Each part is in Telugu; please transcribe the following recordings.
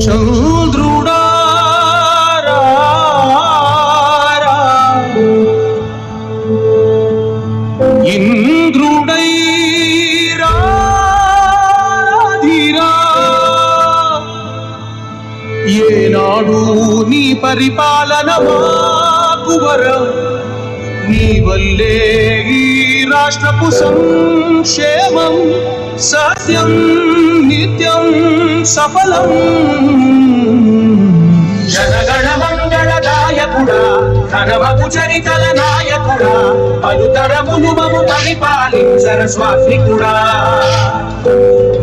చంద్రుడా ఇంద్రుడై రాధిరా ఏనాడు నీ పరిపాలన మాకు వరం నీ వల్లే ఈ రాష్ట్రపు సంక్షేమం సత్యం నిత్యం సఫలం జనగణ మంగళదాయకుడా ఘనమగు చరితల నాయకుడా పలుతరములు మము పరిపాలించర స్వామికుడా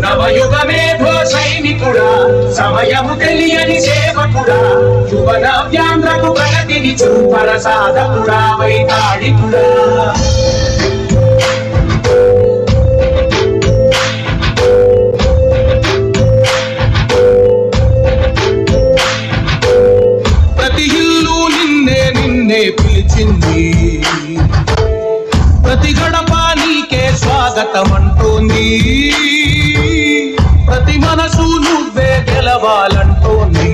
నవయుగమేధో సైనికుడా సమయము తెలియని సేవకుడా యువన వ్యాంధ్రకు ప్రగతిని చూపర సాధకుడా వైతాళికుడా పిలిచింది ప్రతి గడప నీకే స్వాగతం అంటోంది ప్రతి మనసు నువ్వే గెలవాలంటోంది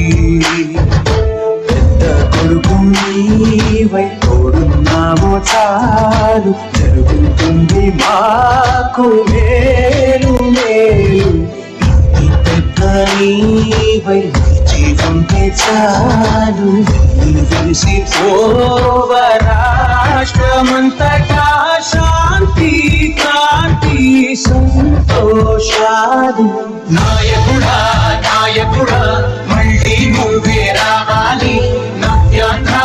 పెద్ద కొడుకు నీవై తోడున్నామో చాలు జరుగుతుంది మాకు మేలు మేలు పెద్ద నీవై జీవంపై చాలు వెలిసి రాష్ట్రమంతటా శాంతి క్రాంతి సంతోషాలు నాయకుడా నాయకుడా మళ్ళీ నువ్వే రావాలి నవ్యాంధ్ర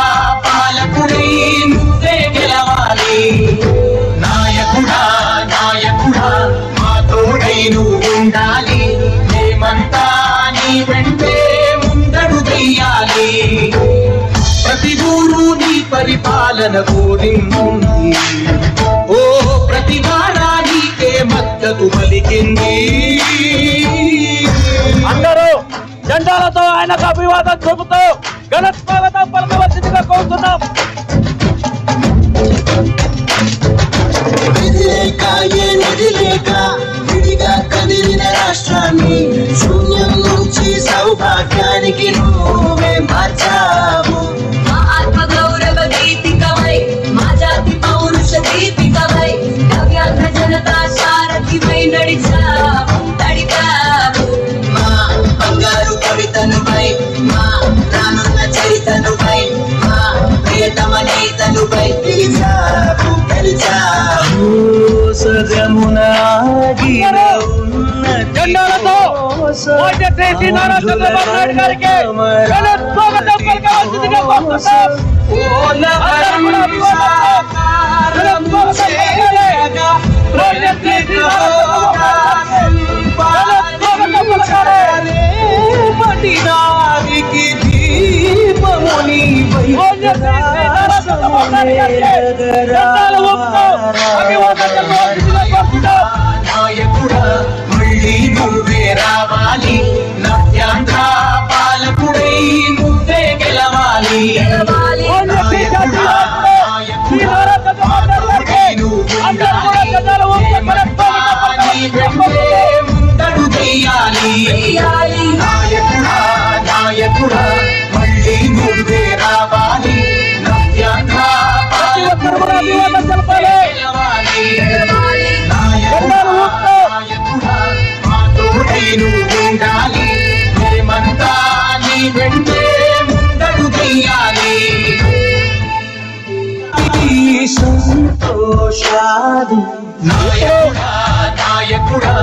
పాలకుడై నువ్వే గెలవాలి నాయకుడా నాయకుడా మా తోడై నువ్వు ఉండాలి మేమంతా నీ వెంటే ముందడు వెయ్యాలి ప్రతి ఊరు నీ పరిపాలన కోరింది ఓ ప్రతి వాడా నీకే మద్దతు పలికింది అందరూ జెండాలతో ఆయనకు అభివాదం చూపుతూ ఘన స్వాగతం పలకవలసిందిగా కోరుతున్నాం. విడిగా కదిలిన రాష్ట్రాన్ని శూన్యం నుంచి సౌభాగ్యానికి నువ్వే మార్చావు మా ఆత్మ గౌరవ గీతికవై మా జాతి పౌరుష దీపికవై నవ్యాంధ్ర జనతా సారథివై నడిచావు నడిపావు మా బంగారు కవితనుపై మా రానున్న చరితనుపై మా ప్రియతమ నేతనుపై గెలిచావు గెలిచావు సగమున జెండాలతో శ్రీ నారా చంద్రబాబు నాయుడు గారికి ఘన స్వాగతం పలకవలసిందిగా కోరుతున్నాం. నాయకుడా మళ్ళీ నువ్వే రావాలి నవ్యాంధ్ర పాలకుడై నువ్వే గెలవాలి ముందడు చెయ్యాలి నాయకుడా నాయకుడా మళ్ళీ నువ్వే రావాలి నవ్యాంధ్ర పాలకుడై గెలవాలి ఉండాలి మేమంతా నీ వెంటే ముందడు చెయ్యాలి సంతోషాలు నాయకుడా నాయకుడా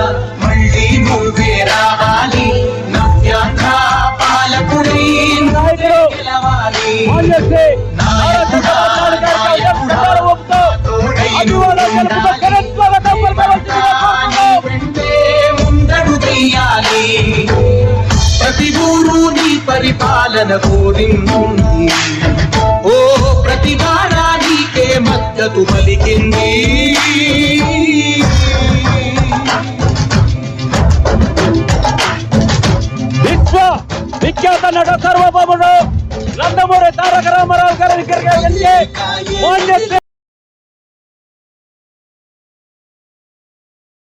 మళ్ళీ నువ్వే రావాలి నవ్యాంధ్ర పాలకుడై గెలవాలి నాయకుడా నాయకుడా తోడై ప్రతి ఊరు నీ పరిపాలన కోరింది ఓ ప్రతి వాడా నీకే మద్దతు పలికింది విఖ్యాత నట సర్వభౌముడు నందమూరి తారక రామారావు గారి